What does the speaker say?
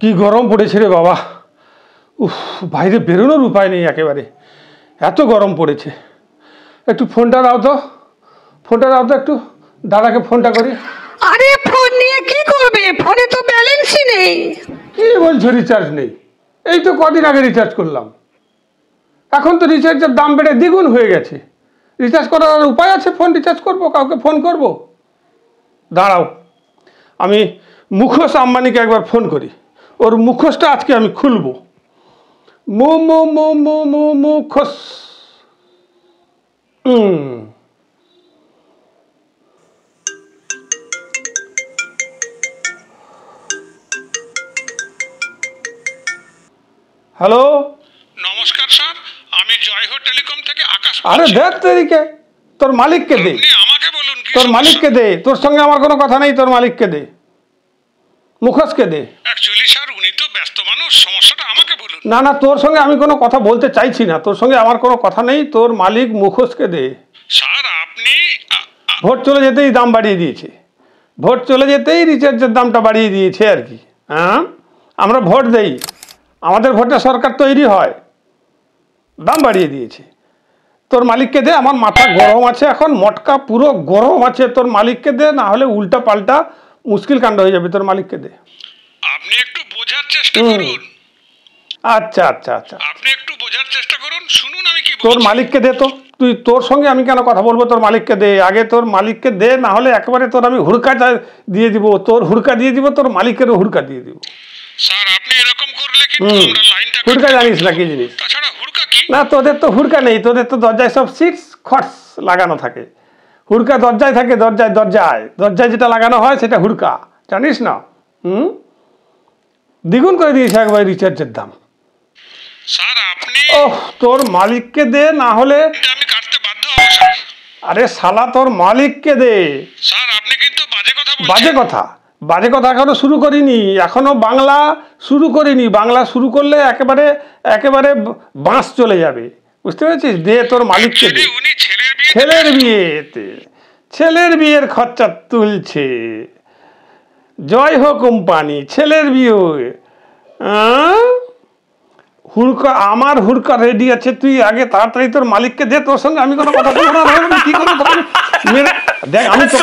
কি গরম পড়েছে রে বাবা। উফ, বাইরে বেরোনোর উপায় নেই একেবারে, এত গরম পড়েছে। একটু ফোনটা দাও তো, একটু দাদাকে ফোনটা করি। আরে ফোন নিয়ে কি করবে? ফোনে তো ব্যালেন্সই নেই। কি বলছো রিচার্জ নেই? এই তো কদিন আগে রিচার্জ করলাম, এখন তো রিচার্জের দাম বেড়ে দ্বিগুণ হয়ে গেছে। রিচার্জ করার উপায় আছে? ফোন রিচার্জ করব, কাউকে ফোন করব? দাঁড়াও, আমি মুখোশ আম্বানিকে একবার ফোন করি, ওর মুখোশটা আজকে আমি খুলবো। মুখোশ। হ্যালো, নমস্কার স্যার, আমি জয়হো টেলিকম থেকে আকাশ আরে বলছি। দেখ তোরিকে, তোর মালিককে দে, আপনি আমাকে বলুন কি তোর সমস্যা? মালিককে দে, তোর সঙ্গে আমার কোনো কথা নেই, তোর মালিককে দে, মুখোশকে দে। অ্যাকচুয়ালি স্যার উনি তো ব্যস্ত মানুষ, সমস্যাটা আমাকে বলুন। না না, তোর সঙ্গে আমি কোনো কথা বলতে চাইছি না, তোর সঙ্গে আমার কোনো কথা নেই, তোর মালিক মুখোশকে দে। স্যার আপনি ভোট চলে যেতেই দাম বাড়িয়ে দিয়েছে, ভোট চলে যেতেই রিচার্জের দামটা বাড়িয়ে দিয়েছে আর কি। হ্যাঁ, আমরা ভোট দেই, আমাদের ভোটে সরকার তৈরি হয়, দাম বাড়িয়ে দিয়েছে। তোর মালিককে দে, আমার মাথা গরম আছে এখন, মটকা পুরো গরম আছে। তোর মালিককে দে, না হলে উল্টা পাল্টা মুশকিল কাণ্ড হয়ে যাবে। তোর মালিককে দে। আপনি একটু বোঝার চেষ্টা করুন। আচ্ছা আচ্ছা আচ্ছা, আপনি একটু বোঝার চেষ্টা করুন, শুনুন আমি কি তোর বলছি। মালিককে দে তো। তোর সঙ্গে আমি কেন কথা বলবো? তোর মালিককে দে আগে, তোর মালিককে দে, না হলে একেবারে তোর আমি হুড়কা দিয়ে দিব, তোর হুড়কা দিয়ে দিব, তোর মালিকেরও হুড়কা দিয়ে দিব। স্যার আপনি এরকম করলে কিন্তু আমরা লাইনটা হুড়কা জানিস না কি জিনিস? তাছাড়া হুড়কা কি? না, তোদের তো হুড়কা নেই, তোদের তো দরজায় সব সিটস খটস লাগানো থাকে। হুড়কা দরজায় থাকে, দরজায় দরজায় দরজায় যেটা লাগানো হয় সেটা হুড়কা, জানিস না? দ্বিগুণ করে দিয়েছে একবার রিচার্জের দাম। স্যার আপনি ওহ, তোর মালিককে দে, না হলে আমি কাটতে বাধ্য হব স্যার। আরে শালা, তোর মালিককে দে। স্যার আপনি কিন্তু বাজে কথা বলছেন। বাজে কথা? বাজে কথা এখনো শুরু করিনি, এখনো বাংলা শুরু করিনি। বাংলা শুরু করলে একেবারে একেবারে বাঁশ চলে যাবে, বুঝতে পেরেছিস? দে, তোর মালিককে দে। উনি ছেলের বিয়ে ছেলের বিয়েতে, ছেলের বিয়ের খরচা তুলছে জয় হো কোম্পানি, ছেলের বিয়ে। হুড়কা, আমার হুড়কা রেডি আছে, তুই আগে তাড়াতাড়ি তোর মালিককে দে। তোর সঙ্গে আমি কোনো কথা বলবো না, কি করে দেখ আমি তো